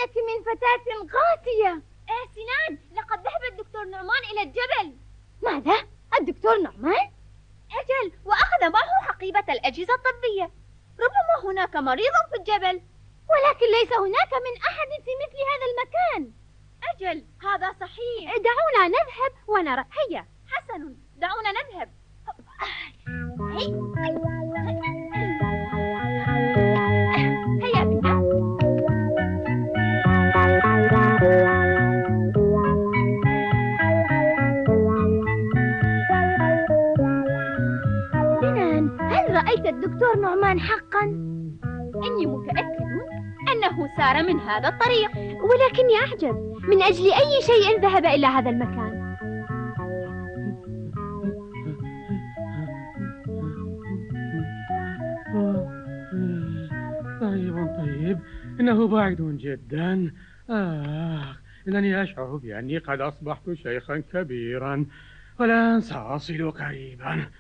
أنك من فتاة قاسية. سنان، لقد ذهب الدكتور نعمان إلى الجبل. ماذا؟ الدكتور نعمان؟ أجل، وأخذ معه حقيبة الأجهزة الطبية. ربما هناك مريض في الجبل. ولكن ليس هناك من أحد في مثل هذا المكان. أجل، هذا صحيح. دعونا نذهب ونرى. هيا. حسن، دعونا نذهب. هيا بنا. سنان، هل رأيت الدكتور نعمان حقا؟ إني متأكد أنه سار من هذا الطريق، ولكني أعجب، من أجل أي شيء ذهب إلى هذا المكان؟ طيب، إنه بعيد جدا. إنني أشعر بأني قد أصبحت شيخا كبيرا، والآن سأصل قريبا.